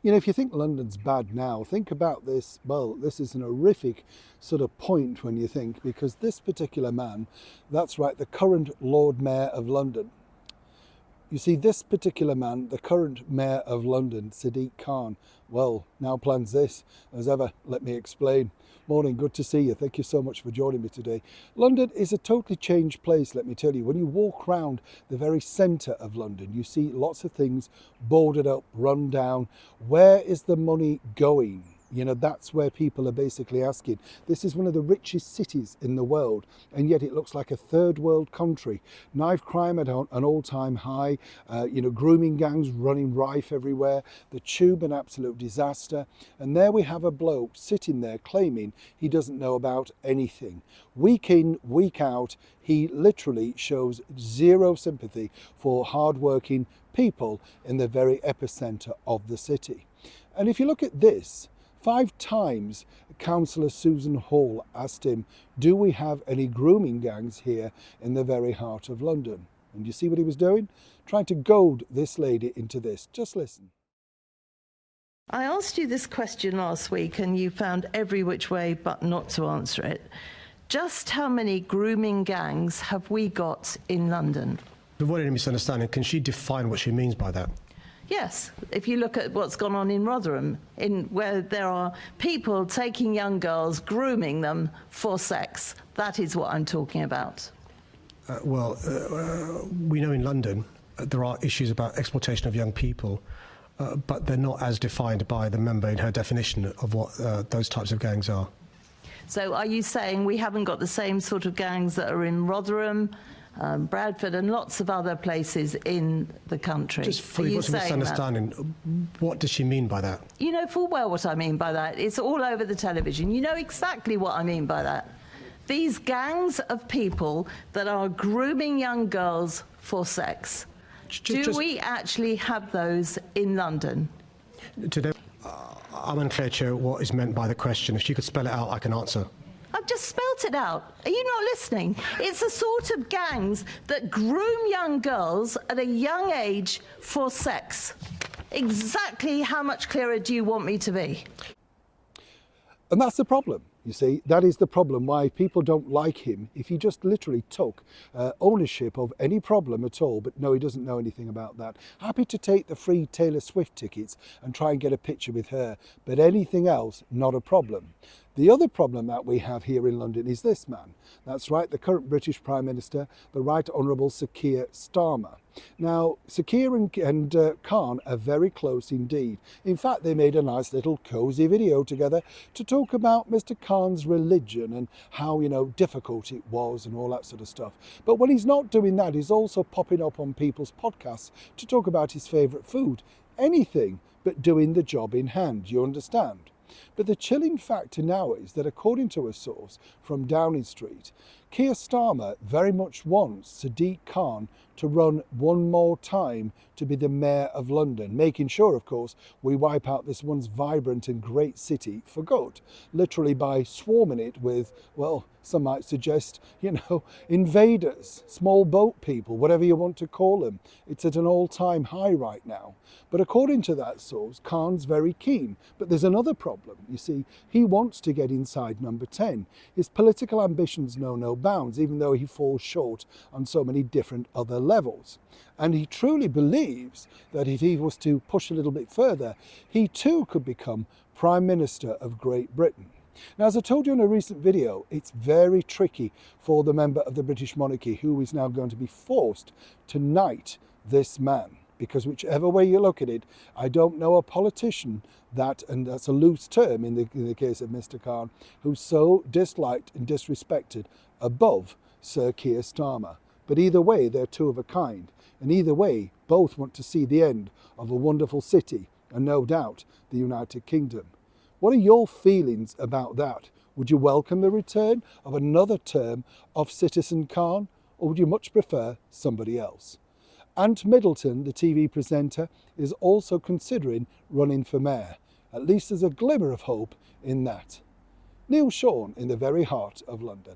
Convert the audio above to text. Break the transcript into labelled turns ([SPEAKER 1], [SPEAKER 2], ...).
[SPEAKER 1] You know, if you think London's bad now, think about this. Well, this is an horrific sort of point when you think, because this particular man, that's right, the current Lord Mayor of London. You see, this particular man, the current Mayor of London, Sadiq Khan, well, now plans this. As ever, let me explain. Morning, good to see you. Thank you so much for joining me today. London is a totally changed place, let me tell you. When you walk around the very centre of London, you see lots of things boarded up, run down. Where is the money going? You know, that's where people are basically asking. This is one of the richest cities in the world, and yet it looks like a third world country. Knife crime at an all-time high, grooming gangs running rife everywhere, the tube an absolute disaster. And there we have a bloke sitting there claiming he doesn't know about anything. Week in, week out, he literally shows zero sympathy for hard-working people in the very epicenter of the city. And if you look at this, 5 times Councillor Susan Hall asked him, do we have any grooming gangs here in the very heart of London? And you see what he was doing? Trying to goad this lady into this. Just listen.
[SPEAKER 2] I asked you this question last week and you found every which way but not to answer it. Just how many grooming gangs have we got in London?
[SPEAKER 3] To avoid any misunderstanding, can she define what she means by that?
[SPEAKER 2] Yes, if you look at what's gone on in Rotherham, where there are people taking young girls, grooming them for sex, that is what I'm talking about.
[SPEAKER 3] We know in London there are issues about exploitation of young people, but they're not as defined by the member in her definition of what those types of gangs are.
[SPEAKER 2] So are you saying we haven't got the same sort of gangs that are in Rotherham, Bradford and lots of other places in the country?
[SPEAKER 3] Just for what's a misunderstanding, what does she mean by that?
[SPEAKER 2] You know full well what I mean by that. It's all over the television. You know exactly what I mean by that. These gangs of people that are grooming young girls for sex. Do we actually have those in London?
[SPEAKER 3] Today, I'm unclear, Chair, what is meant by the question. If you could spell it out, I can answer.
[SPEAKER 2] I've just spelt it out. Are you not listening? It's the sort of gangs that groom young girls at a young age for sex. Exactly how much clearer do you want me to be?
[SPEAKER 1] And that's the problem. You see, that is the problem why people don't like him. If he just literally took ownership of any problem at all, but no, he doesn't know anything about that. Happy to take the free Taylor Swift tickets and try and get a picture with her, but anything else, not a problem. The other problem that we have here in London is this man. That's right, the current British Prime Minister, the Right Honourable Sir Keir Starmer. Now, Sir Keir and Khan are very close indeed. In fact, they made a nice little cosy video together to talk about Mr. Khan's religion and how, difficult it was and all that sort of stuff. But when he's not doing that, he's also popping up on people's podcasts to talk about his favourite food. Anything but doing the job in hand, you understand? But the chilling factor now is that, according to a source from Downing Street, Keir Starmer very much wants Sadiq Khan to run one more time to be the Mayor of London, making sure, of course, we wipe out this once vibrant and great city for good, literally by swarming it with, well, some might suggest, invaders, small boat people, whatever you want to call them. It's at an all-time high right now. But according to that source, Khan's very keen. But there's another problem. You see, he wants to get inside number 10. His political ambitions know no bounds, even though he falls short on so many different other levels. And he truly believes that if he was to push a little bit further, he too could become Prime Minister of Great Britain. Now, as I told you in a recent video, it's very tricky for the member of the British monarchy who is now going to be forced to knight this man. Because whichever way you look at it, I don't know a politician that, and that's a loose term in the case of Mr. Khan, who's so disliked and disrespected above Sir Keir Starmer. But either way, they're two of a kind. And either way, both want to see the end of a wonderful city, and no doubt, the United Kingdom. What are your feelings about that? Would you welcome the return of another term of Citizen Khan, or would you much prefer somebody else? Ant Middleton, the TV presenter, is also considering running for mayor. At least there's a glimmer of hope in that. Neil Sean in the very heart of London.